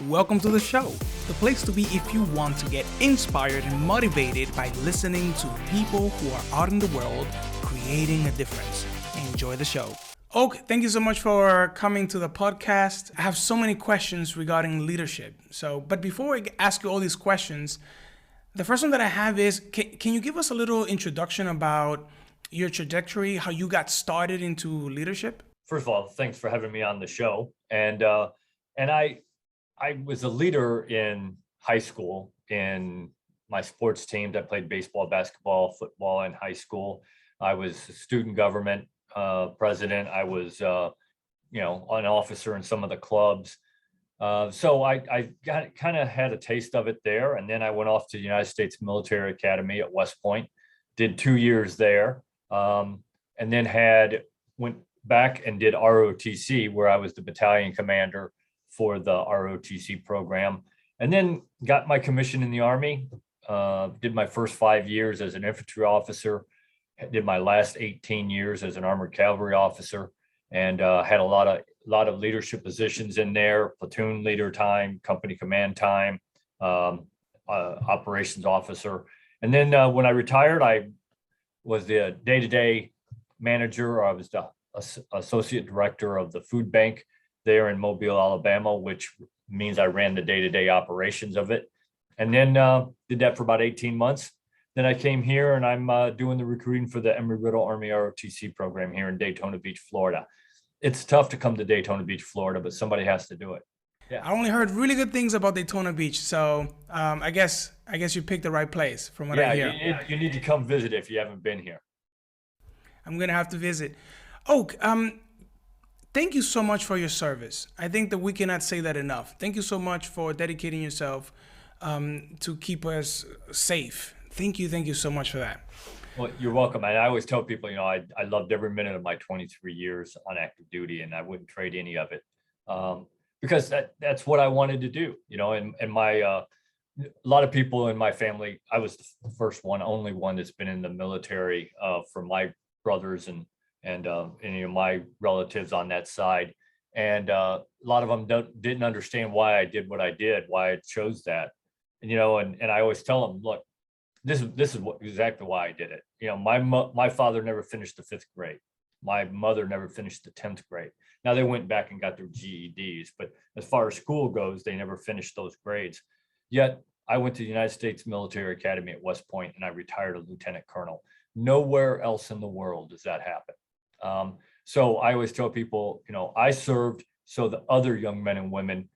Welcome to the show, the place to be if you want to get inspired and motivated by listening to people who are out in the world creating a difference. Enjoy the show. Oak, thank you so much for coming to the podcast. I have so many questions regarding leadership. But before I ask you all these questions, the first one that I have is, can you give us a little introduction about your trajectory, how you got started into leadership? First of all, thanks for having me on the show. And I was a leader in high school in my sports teams. I played baseball, basketball, football in high school. I was student government president. I was, an officer in some of the clubs. So I got kind of had a taste of it there. And then I went off to the United States Military Academy at West Point, did 2 years there, and then went back and did ROTC, where I was the battalion commander for the ROTC program, and then got my commission in the Army. Did my first 5 years as an infantry officer, did my last 18 years as an armored cavalry officer, and had a lot of leadership positions in there: platoon leader time, company command time, operations officer. And then when I retired, I was the day-to-day manager. I was the associate director of the food bank there in Mobile, Alabama, which means I ran the day-to-day operations of it. And then did that for about 18 months. Then I came here and I'm doing the recruiting for the Embry-Riddle Army ROTC program here in Daytona Beach, Florida. It's tough to come to Daytona Beach, Florida, but somebody has to do it. Yeah. I only heard really good things about Daytona Beach, so I guess you picked the right place from what I hear. You need to come visit if you haven't been here. I'm gonna have to visit. Oak, thank you so much for your service. I think that we cannot say that enough. Thank you so much for dedicating yourself to keep us safe. Thank you so much for that. Well, you're welcome. And I always tell people, I loved every minute of my 23 years on active duty, and I wouldn't trade any of it, because that's what I wanted to do. And my a lot of people in my family, I was the first one, only one that's been in the military for my brothers and my relatives on that side. And a lot of them didn't understand why I did what I did, why I chose that. And I always tell them, look, this is exactly why I did it. My father never finished the 5th grade. My mother never finished the 10th grade. Now they went back and got their GEDs, but as far as school goes, they never finished those grades. Yet I went to the United States Military Academy at West Point and I retired a lieutenant colonel. Nowhere else in the world does that happen. So I always tell people, I served so the other young men and women,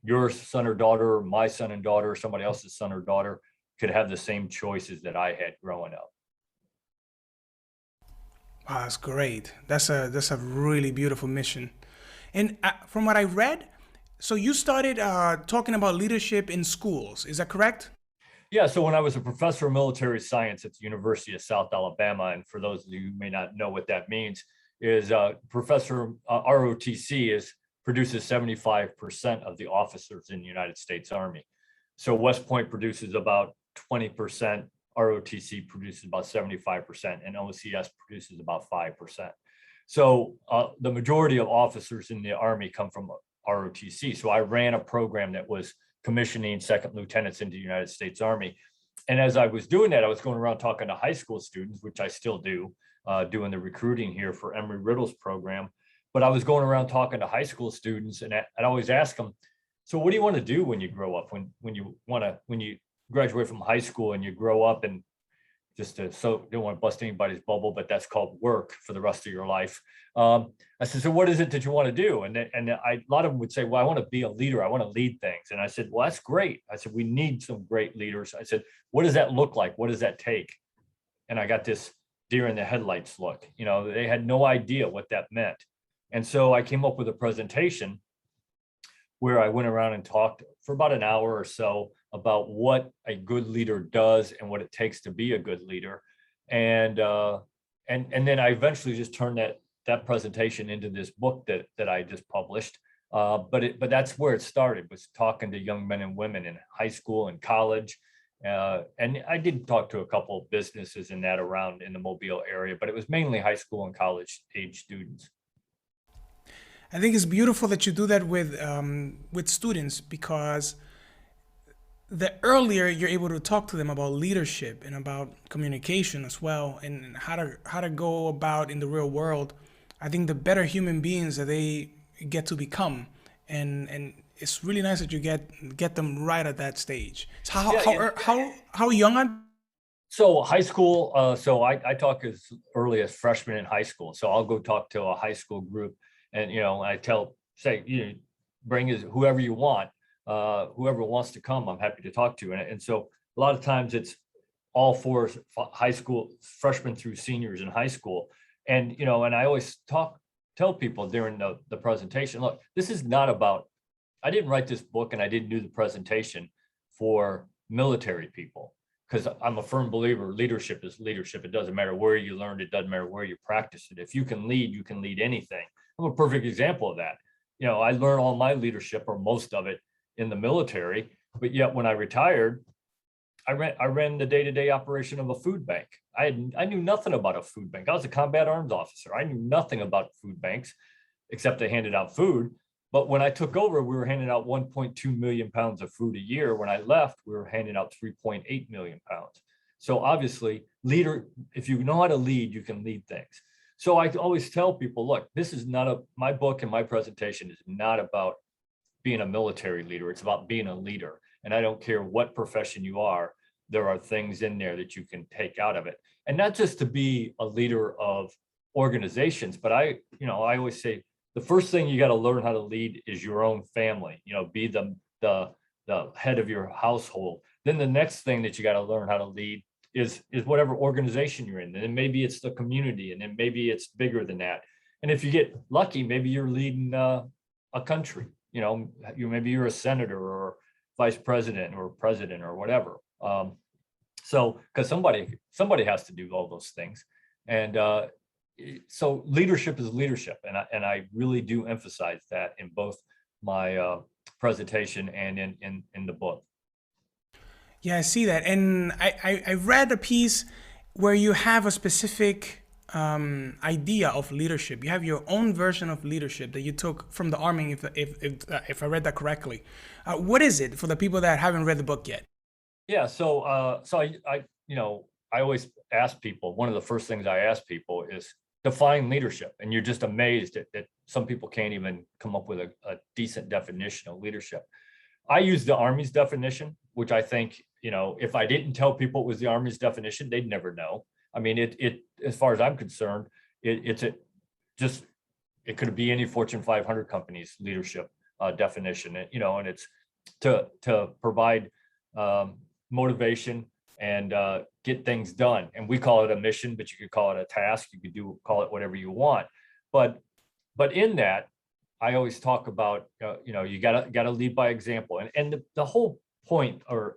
your son or daughter, my son and daughter, somebody else's son or daughter, could have the same choices that I had growing up. Wow, that's great. That's a really beautiful mission. And from what I read, so you started talking about leadership in schools. Is that correct? Yeah, so when I was a professor of military science at the University of South Alabama, and for those of you who may not know what that means, is Professor ROTC produces 75% of the officers in the United States Army. So West Point produces about 20%, ROTC produces about 75%, and OCS produces about 5%. So the majority of officers in the Army come from ROTC. So I ran a program that was commissioning second lieutenants into the United States Army. And as I was doing that, I was going around talking to high school students, which I still do, doing the recruiting here for Embry-Riddle's program. But I was going around talking to high school students, and I'd always ask them, so what do you want to do when you grow up, when you graduate from high school and you grow up, and so don't want to bust anybody's bubble, but that's called work for the rest of your life. I said, so what is it that you want to do? And a lot of them would say, well, I want to be a leader. I want to lead things. And I said, well, that's great. I said, we need some great leaders. I said, what does that look like? What does that take? And I got this deer in the headlights look. They had no idea what that meant. And so I came up with a presentation where I went around and talked for about an hour or so about what a good leader does and what it takes to be a good leader. And then I eventually just turned that presentation into this book that I just published. But that's where it started, was talking to young men and women in high school and college. And I did talk to a couple of businesses in that around in the Mobile area, but it was mainly high school and college age students. I think it's beautiful that you do that with students, because the earlier you're able to talk to them about leadership and about communication as well, and how to go about in the real world, I think the better human beings that they get to become. And it's really nice that you get them right at that stage. So Yeah, how young are? so high school, so I talk as early as freshman in high school. So I'll go talk to a high school group, and I say, bring whoever you want, whoever wants to come, I'm happy to talk to. And so a lot of times it's all four high school freshmen through seniors in high school. And and I always tell people during the presentation, look, this is not about, I didn't write this book and I didn't do the presentation for military people, because I'm a firm believer leadership is leadership. It doesn't matter where you learned, it doesn't matter where you practice it. If you can lead anything. I'm a perfect example of that. I learned all my leadership, or most of it, in the military, but yet when I retired, I ran the day-to-day operation of a food bank. I knew nothing about a food bank. I was a combat arms officer. I knew nothing about food banks, except they handed out food. But when I took over, we were handing out 1.2 million pounds of food a year. When I left, we were handing out 3.8 million pounds. So obviously, if you know how to lead, you can lead things. So I always tell people, look, this is not my book and my presentation is not about being a military leader. It's about being a leader. And I don't care what profession you are, there are things in there that you can take out of it. And not just to be a leader of organizations, but I always say, the first thing you got to learn how to lead is your own family. Be the head of your household. Then the next thing that you got to learn how to lead is whatever organization you're in. And then maybe it's the community, and then maybe it's bigger than that. And if you get lucky, maybe you're leading a country. Maybe you're a senator or vice president or president or whatever. So because somebody has to do all those things. And so leadership is leadership, and I really do emphasize that in both my presentation and in the book. Yeah, I see that, and I read a piece where you have a specific idea of leadership. You have your own version of leadership that you took from the Army, if I read that correctly. What is it for the people that haven't read the book yet? Yeah, so I always ask people. One of the first things I ask people is define leadership, and you're just amazed that some people can't even come up with a decent definition of leadership. I use the Army's definition, which I think if I didn't tell people it was the Army's definition, they'd never know. I mean, it as far as I'm concerned, it could be any Fortune 500 company's leadership definition. And it's to provide motivation and get things done. And we call it a mission, but you could call it a task. You could call it whatever you want. But in that, I always talk about you gotta lead by example. And the whole point, or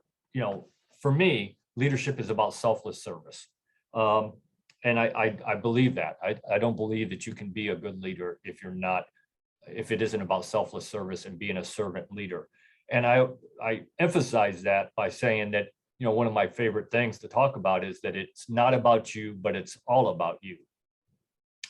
for me, leadership is about selfless service. And I believe that. I don't believe that you can be a good leader if it isn't about selfless service and being a servant leader. And I emphasize that by saying that, one of my favorite things to talk about is that it's not about you, but it's all about you.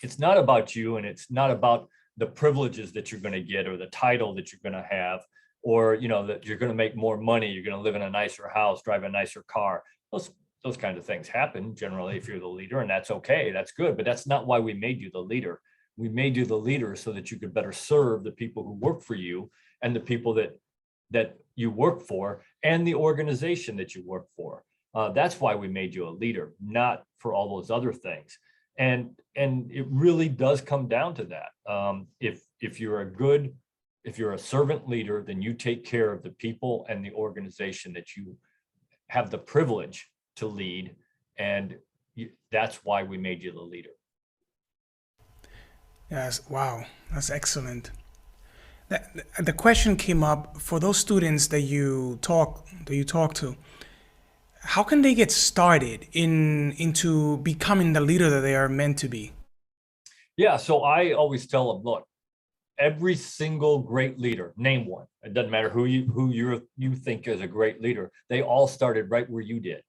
It's not about you, and it's not about the privileges that you're going to get or the title that you're going to have, or, that you're going to make more money, you're going to live in a nicer house, drive a nicer car. Those kinds of things happen generally if you're the leader, and that's okay, that's good, but that's not why we made you the leader. We made you the leader so that you could better serve the people who work for you, and the people that you work for, and the organization that you work for. That's why we made you a leader, not for all those other things. And it really does come down to that. If you're a servant leader, then you take care of the people and the organization that you have the privilege to lead, and that's why we made you the leader. Yes, wow, that's excellent. The question came up for those students that you talk to. How can they get started into becoming the leader that they are meant to be? Yeah, so I always tell them, look, every single great leader, name one. It doesn't matter who you think is a great leader. They all started right where you did.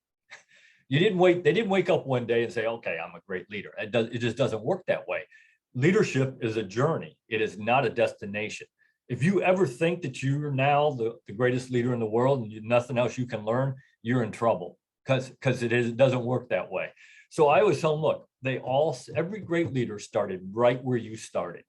They didn't wake up one day and say, okay, I'm a great leader. It just doesn't work that way. leadership is a journey. It is not a destination. If you ever think that you're now the greatest leader in the world and nothing else you can learn, you're in trouble, because it doesn't work that way. So I always tell them, look, every great leader started right where you started.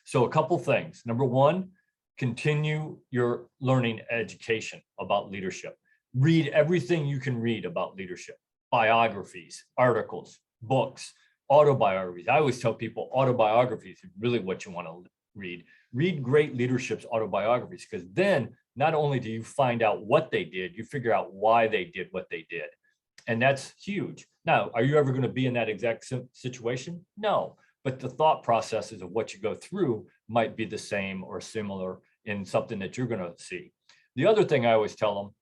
So a couple things. Number one, continue your learning education about leadership. Read everything you can read about leadership: biographies, articles, books, autobiographies. I always tell people autobiographies is really what you want to read. Read great leadership's autobiographies, because then not only do you find out what they did, you figure out why they did what they did. And that's huge. Now, are you ever going to be in that exact situation? No, but the thought processes of what you go through might be the same or similar in something that you're going to see. The other thing I always tell them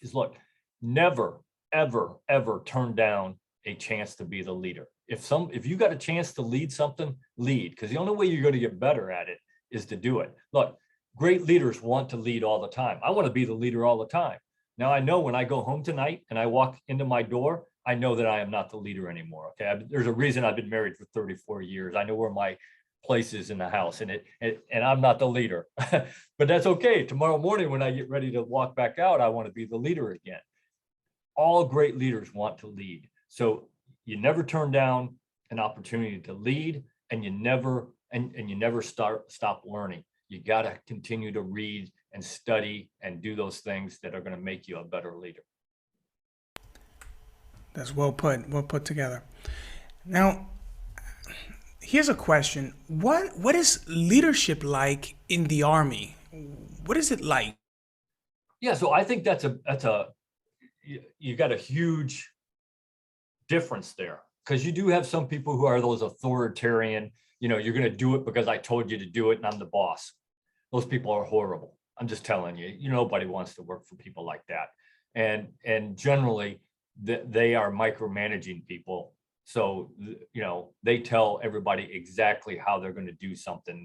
is, look, never, ever, ever turn down a chance to be the leader. If you got a chance to lead something, lead, because the only way you're going to get better at it is to do it. Look, great leaders want to lead all the time. I want to be the leader all the time. Now, I know when I go home tonight and I walk into my door, I know that I am not the leader anymore. Okay, there's a reason I've been married for 34 years. I know where my place is in the house, and I'm not the leader. But that's okay. Tomorrow morning when I get ready to walk back out, I want to be the leader again. All great leaders want to lead. So you never turn down an opportunity to lead, and you never stop learning. You got to continue to read and study and do those things that are going to make you a better leader. That's well put together. Now, here's a question. What is leadership like in the Army? What is it like? Yeah, so I think you got a huge difference there, because you do have some people who are those authoritarian, you're going to do it because I told you to do it and I'm the boss. Those people are horrible. I'm just telling you, nobody wants to work for people like that. And generally they are micromanaging people. So, they tell everybody exactly how they're going to do something,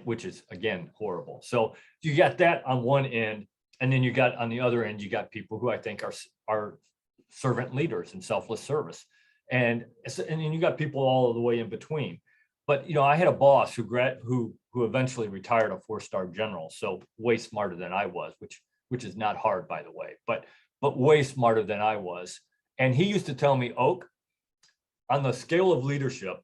which is, again, horrible. So you got that on one end, and then you got on the other end, you got people who I think are servant leaders and selfless service. And then you got people all the way in between. But, I had a boss who eventually retired, a 4-star general. So way smarter than I was, which is not hard, by the way, but way smarter than I was. And he used to tell me, Oak, on the scale of leadership,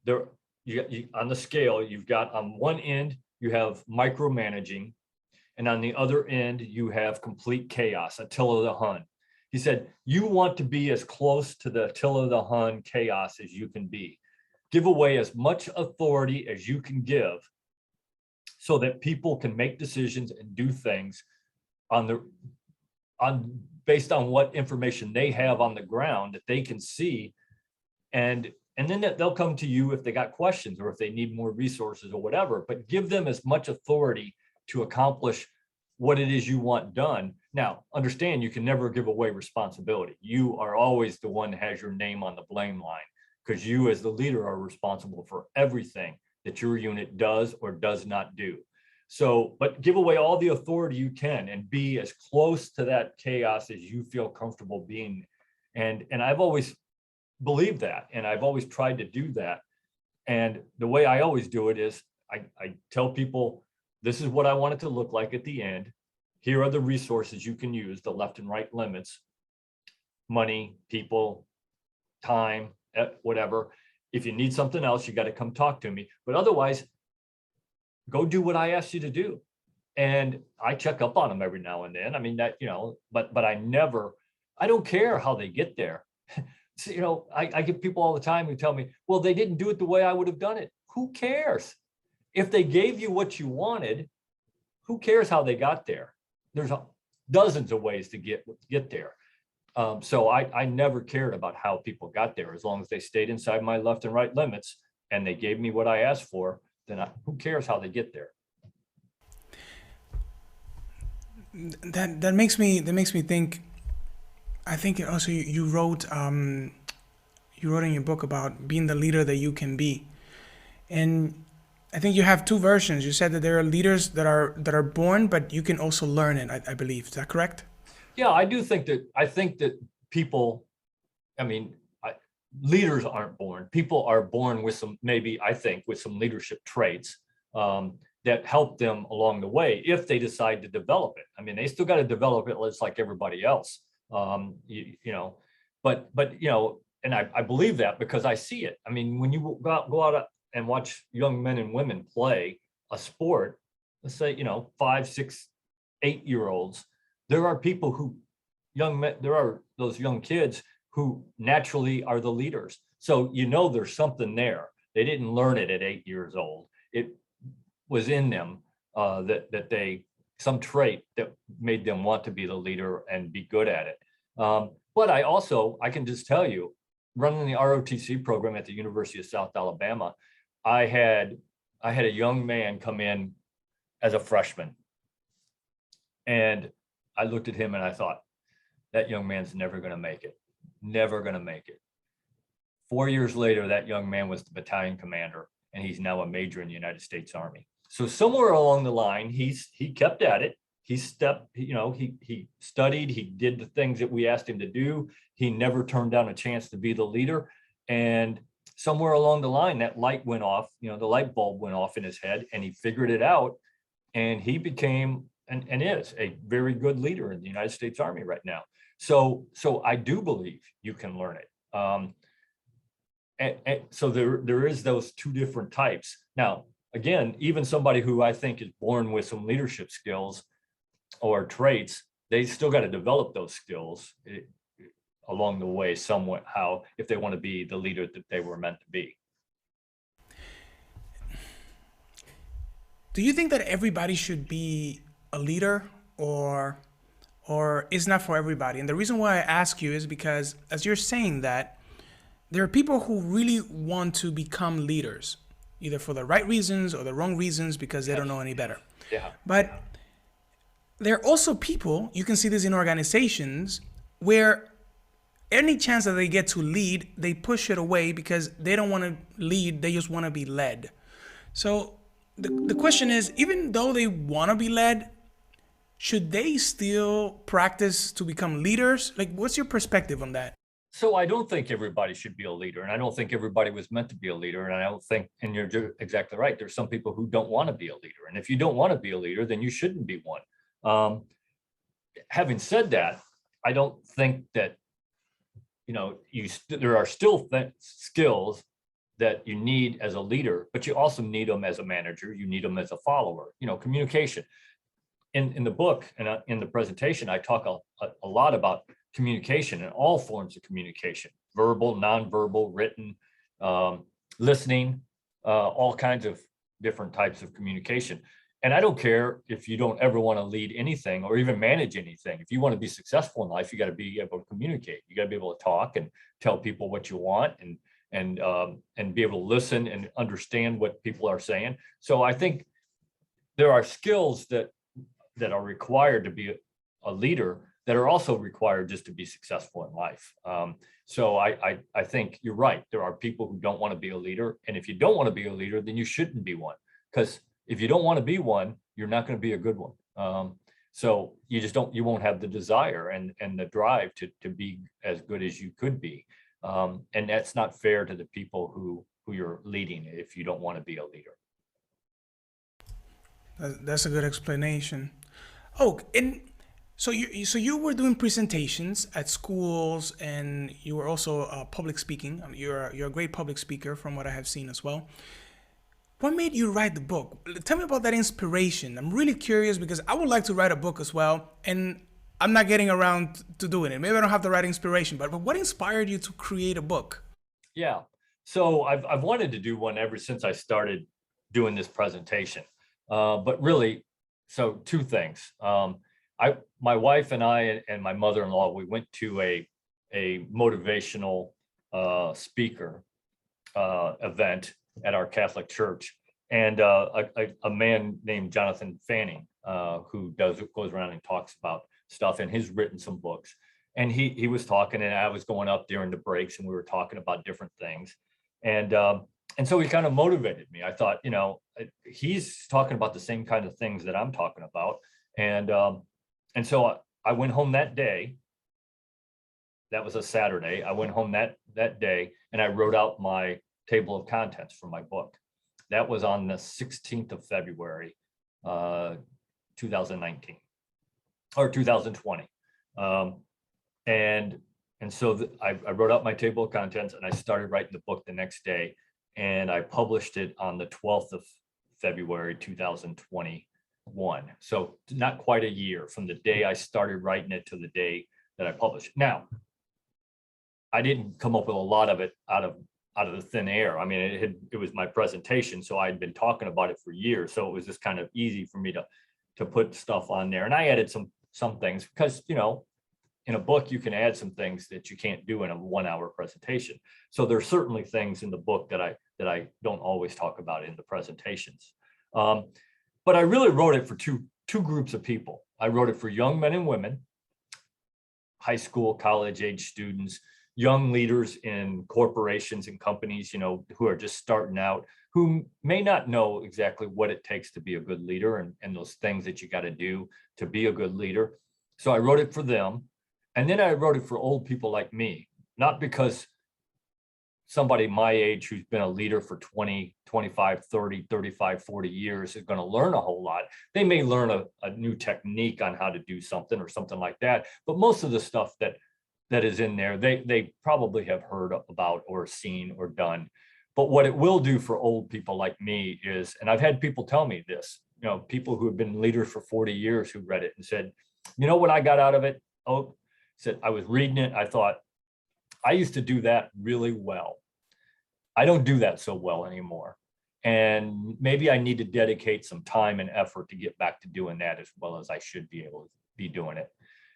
on the scale, you've got on one end, you have micromanaging, and on the other end, you have complete chaos, Attila the Hun. He said, you want to be as close to the Attila the Hun chaos as you can be. Give away as much authority as you can give so that people can make decisions and do things based on what information they have on the ground that they can see. And then they'll come to you if they got questions or if they need more resources or whatever, but give them as much authority to accomplish what it is you want done. Now, understand, you can never give away responsibility. You are always the one that has your name on the blame line, because you as the leader are responsible for everything that your unit does or does not do. So, but give away all the authority you can and be as close to that chaos as you feel comfortable being. And I've always believed that, and I've always tried to do that. And the way I always do it is I tell people, this is what I want it to look like at the end. Here are the resources you can use, the left and right limits: money, people, time, whatever. If you need something else, you got to come talk to me. But otherwise, go do what I asked you to do. And I check up on them every now and then. I mean, that, but I don't care how they get there. So, I get people all the time who tell me, well, they didn't do it the way I would have done it. Who cares? If they gave you what you wanted, who cares how they got there? There's dozens of ways to get there. So I never cared about how people got there, as long as they stayed inside my left and right limits and they gave me what I asked for. Then who cares how they get there? That makes me think. I think also you wrote in your book about being the leader that you can be, and I think you have two versions. You said that there are leaders that are born, but you can also learn it. I believe, is that correct? Yeah, I do think that. I think that people, I mean, leaders aren't born. People are born with some, maybe I think, with some leadership traits that help them along the way if they decide to develop it. I mean, they still got to develop it just like everybody else. You know, but you know, and I believe that because I see it. I mean, when you go out and watch young men and women play a sport, let's say, you know, 5, 6, 8-year-olds, there are people who, young men, there are those young kids who naturally are the leaders. So, you know, there's something there. They didn't learn it at 8 years old. It was in them that they, some trait that made them want to be the leader and be good at it. But I can just tell you, running the ROTC program at the University of South Alabama, I had a young man come in as a freshman. And I looked at him and I thought, that young man's never going to make it. Never going to make it. 4 years later, that young man was the battalion commander, and he's now a major in the United States Army. So somewhere along the line, he kept at it. He studied, he did the things that we asked him to do. He never turned down a chance to be the leader. And somewhere along the line, that light went off, you know, the light bulb went off in his head, and he figured it out. And he became and is a very good leader in the United States Army right now. So I do believe you can learn it. And so there is those two different types. Now, again, even somebody who I think is born with some leadership skills or traits, they still got to develop those skills along the way somewhat, how, if they want to be the leader that they were meant to be. Do you think that everybody should be a leader, or is not for everybody? And the reason why I ask you is because, as you're saying that, there are people who really want to become leaders, either for the right reasons or the wrong reasons because they don't know any better. Yeah. But there are also people, you can see this in organizations, where any chance that they get to lead, they push it away because they don't want to lead, they just want to be led. So the question is, even though they want to be led, should they still practice to become leaders? Like, what's your perspective on that? So I don't think everybody should be a leader, and I don't think everybody was meant to be a leader. And I don't think, and you're exactly right, there's some people who don't want to be a leader. And if you don't want to be a leader, then you shouldn't be one. Having said that, I don't think that, you know, there are still skills that you need as a leader, but you also need them as a manager. You need them as a follower, you know, communication. In the book and in the presentation, I talk a lot about communication and all forms of communication: verbal, nonverbal, written, listening, all kinds of different types of communication. And I don't care if you don't ever want to lead anything or even manage anything. If you want to be successful in life, you got to be able to communicate. You got to be able to talk and tell people what you want, and be able to listen and understand what people are saying. So I think there are skills that are required to be a leader that are also required just to be successful in life. So I think you're right. There are people who don't want to be a leader. And if you don't want to be a leader, then you shouldn't be one. Because if you don't want to be one, you're not going to be a good one. So you won't have the desire and the drive to be as good as you could be. And that's not fair to the people who you're leading if you don't want to be a leader. That's a good explanation. Oh, and so you were doing presentations at schools, and you were also public speaking. You're a great public speaker from what I have seen as well. What made you write the book? Tell me about that inspiration. I'm really curious because I would like to write a book as well, and I'm not getting around to doing it. Maybe I don't have the right inspiration, but what inspired you to create a book? Yeah. So I've wanted to do one ever since I started doing this presentation. But really, so two things. My wife and I and my mother-in-law, we went to a motivational speaker event at our Catholic church, and a man named Jonathan Fanning, who goes around and talks about stuff, and he's written some books. And he was talking, and I was going up during the breaks, and we were talking about different things, and so he kind of motivated me. I thought, you know, he's talking about the same kind of things that I'm talking about, and so I went home that day, that was a Saturday. I went home that day and I wrote out my table of contents for my book. That was on the 16th of February, 2019 or 2020. And so I wrote out my table of contents and I started writing the book the next day, and I published it on the 12th of February, 2021. So not quite a year from the day I started writing it to the day that I published. Now, I didn't come up with a lot of it out of the thin air. I mean, it was my presentation, so I'd been talking about it for years. So it was just kind of easy for me to put stuff on there. And I added some things because, you know, in a book, you can add some things that you can't do in a 1-hour presentation. So there's certainly things in the book that I don't always talk about in the presentations. But I really wrote it for two groups of people. I wrote it for young men and women, high school, college age students, young leaders in corporations and companies, you know, who are just starting out, who may not know exactly what it takes to be a good leader and those things that you got to do to be a good leader. So I wrote it for them. And then I wrote it for old people like me, not because somebody my age who's been a leader for 20, 25, 30, 35, 40 years is going to learn a whole lot. They may learn a new technique on how to do something or something like that. But most of the stuff that is in there, they probably have heard about or seen or done. But what it will do for old people like me is, and I've had people tell me this, you know, people who have been leaders for 40 years who read it and said, you know what I got out of it? Oh, said, I was reading it. I thought, I used to do that really well. I don't do that so well anymore. And maybe I need to dedicate some time and effort to get back to doing that as well as I should be able to be doing it.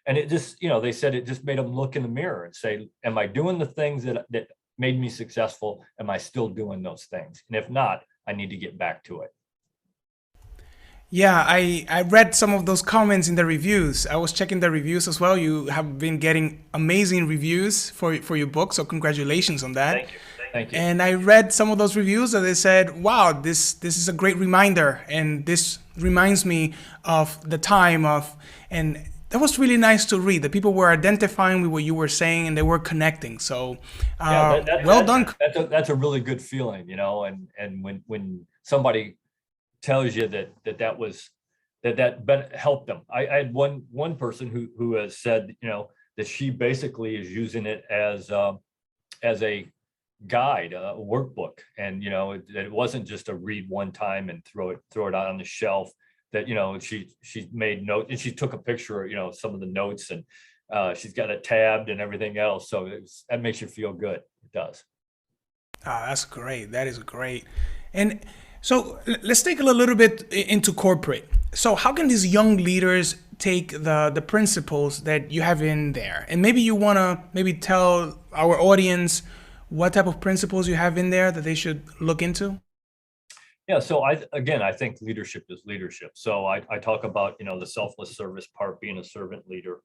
And it just, you know, they said it just made them look in the mirror and say, am I doing the things that made me successful? Am I still doing those things? And if not, I need to get back to it. Yeah, I read some of those comments in the reviews. I was checking the reviews as well. You have been getting amazing reviews for your book, so congratulations on that. Thank you. Thank you. And I read some of those reviews that they said, wow, this is a great reminder, and this reminds me of the time of, and that was really nice to read. The people were identifying with what you were saying and they were connecting. So well done. That's a really good feeling, you know, and when somebody tells you that helped them. I had one person who has said, you know, that she basically is using it as a guide, a workbook, and you know, it wasn't just a read one time and throw it out on the shelf. That, you know, she made notes and she took a picture of, you know, some of the notes, and she's got it tabbed and everything else. So that makes you feel good. It does. Ah, that's great. That is great. And so let's take a little bit into corporate. So how can these young leaders take the principles that you have in there? And maybe you want to maybe tell our audience what type of principles you have in there that they should look into? Yeah, so I think leadership is leadership. So I talk about, you know, the selfless service part, being a servant leader.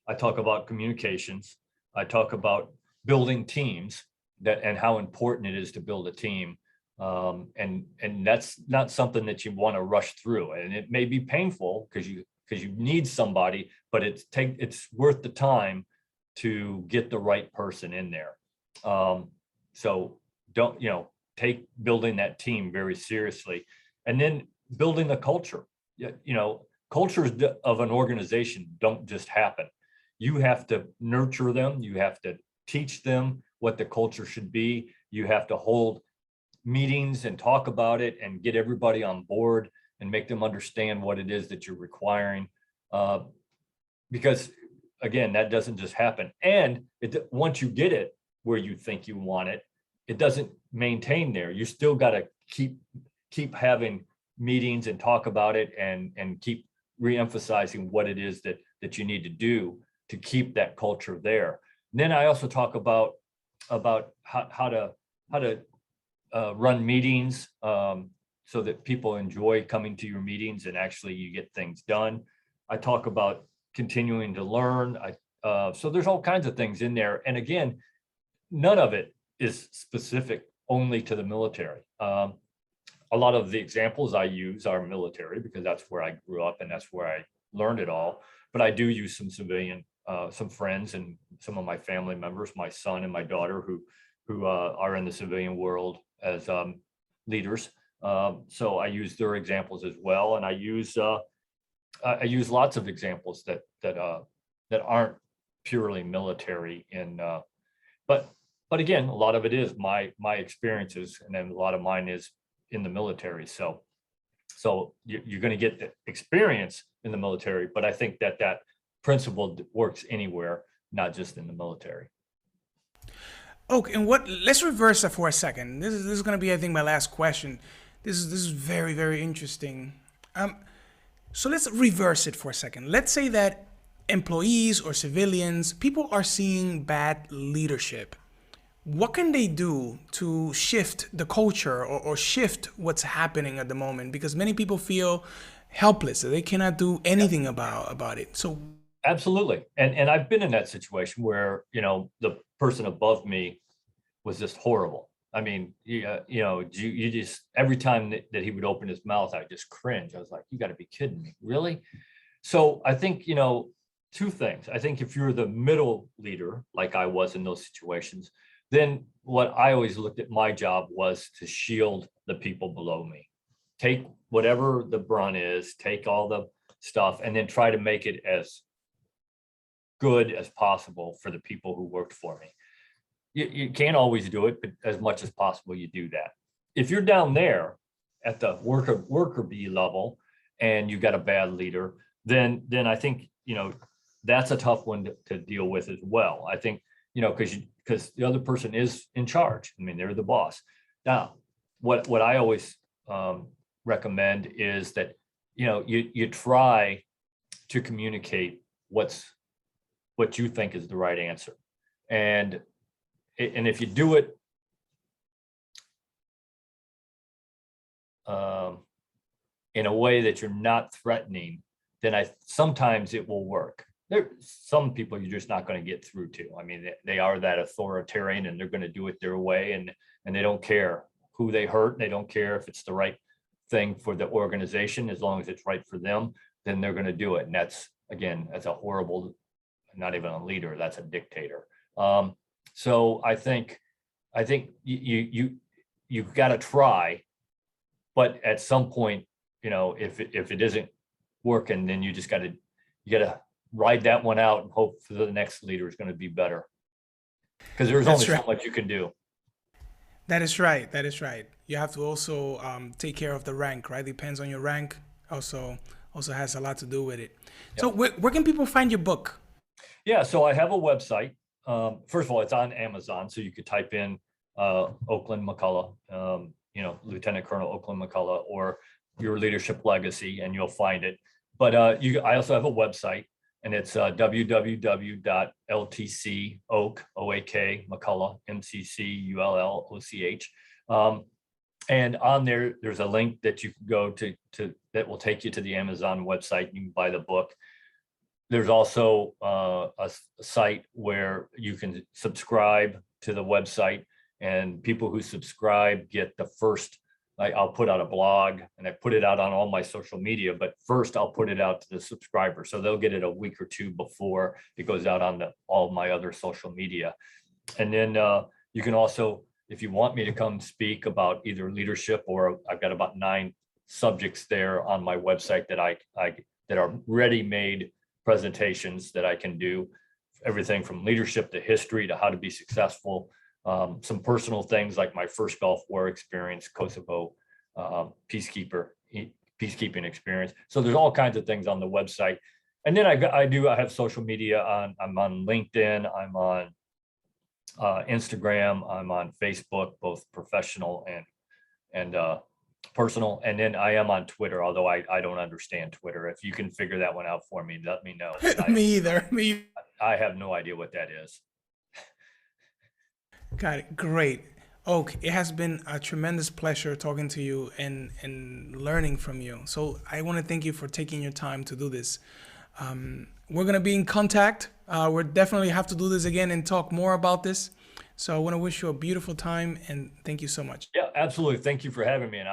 I talk about communications. I talk about building teams, and how important it is to build a team. And that's not something that you want to rush through, and it may be painful because you need somebody, but it's worth the time to get the right person in there. So don't, you know, take building that team very seriously, and then building the culture. You know, cultures of an organization don't just happen. You have to nurture them. You have to teach them what the culture should be. You have to hold meetings and talk about it and get everybody on board and make them understand what it is that you're requiring. Because again, that doesn't just happen. And once you get it where you think you want it, it doesn't maintain there. You still got to keep having meetings and talk about it and keep re-emphasizing what it is that you need to do to keep that culture there. And then I also talk about how to run meetings so that people enjoy coming to your meetings and actually you get things done. I talk about continuing to learn. So there's all kinds of things in there. And again, none of it is specific only to the military. A lot of the examples I use are military because that's where I grew up and that's where I learned it all. But I do use some civilian some friends and some of my family members, my son and my daughter, who are in the civilian world as leaders. So I use their examples as well, and I use lots of examples that aren't purely military. But again, a lot of it is my experiences, and then a lot of mine is in the military. So you're going to get the experience in the military, but I think that principle works anywhere, not just in the military. Okay, and let's reverse that for a second. This is going to be, I think, my last question. This is very, very interesting. So let's reverse it for a second. Let's say that employees or civilians, people are seeing bad leadership. What can they do to shift the culture or shift what's happening at the moment? Because many people feel helpless, that they cannot do anything about it. So absolutely. And I've been in that situation where, the person above me was just horrible. I mean, you just, every time that he would open his mouth, I just cringe. I was like, you got to be kidding me, really? So I think, two things. I think if you're the middle leader, like I was in those situations, then what I always looked at my job was to shield the people below me. Take whatever the brunt is, take all the stuff, and then try to make it as good as possible for the people who worked for me. You can't always do it, but as much as possible, you do that. If you're down there at the worker bee level and you got a bad leader, then I think, that's a tough one to deal with as well. I think, because the other person is in charge. I mean, they're the boss. Now, what I always recommend is that, you try to communicate what you think is the right answer. And if you do it in a way that you're not threatening, then sometimes it will work. Some people you're just not going to get through to. I mean, they are that authoritarian, and they're going to do it their way, and they don't care who they hurt. They don't care if it's the right thing for the organization. As long as it's right for them, then they're going to do it. And that's a horrible, not even a leader, that's a dictator. So I think you've got to try, but at some point, if it isn't working, then you got to ride that one out and hope for the next leader is going to be better, because there's only so much you can do. That is right. That is right. You have to also take care of the rank, right? Depends on your rank. Also has a lot to do with it. Yep. So where can people find your book? Yeah, so I have a website. First of all, it's on Amazon, so you could type in Oakland McCulloch, Lieutenant Colonel Oakland McCulloch, or Your Leadership Legacy, and you'll find it. But I also have a website, and it's www.ltcoak, McCulloch, MCCULLOCH. And on there's a link that you can go to that will take you to the Amazon website. You can buy the book. There's also a site where you can subscribe to the website, and people who subscribe get the first. I'll put out a blog, and I put it out on all my social media, but first I'll put it out to the subscribers. So they'll get it a week or two before it goes out on all my other social media. And then you can also, if you want me to come speak about either leadership, or I've got about 9 subjects there on my website that are ready-made presentations that I can do, everything from leadership to history to how to be successful. Some personal things like my first Gulf War experience, Kosovo peacekeeping experience. So there's all kinds of things on the website. And then I have social media I'm on LinkedIn, I'm on Instagram, I'm on Facebook, both professional and personal. And then I am on Twitter, although I don't understand Twitter. If you can figure that one out for me, let me know. Me either. I have no idea what that is. Got it. Great. Oak, it has been a tremendous pleasure talking to you and learning from you. So I want to thank you for taking your time to do this. We're going to be in contact. We'll definitely have to do this again and talk more about this. So I want to wish you a beautiful time, and thank you so much. Yeah, absolutely. Thank you for having me. And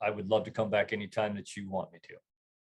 I would love to come back anytime that you want me to.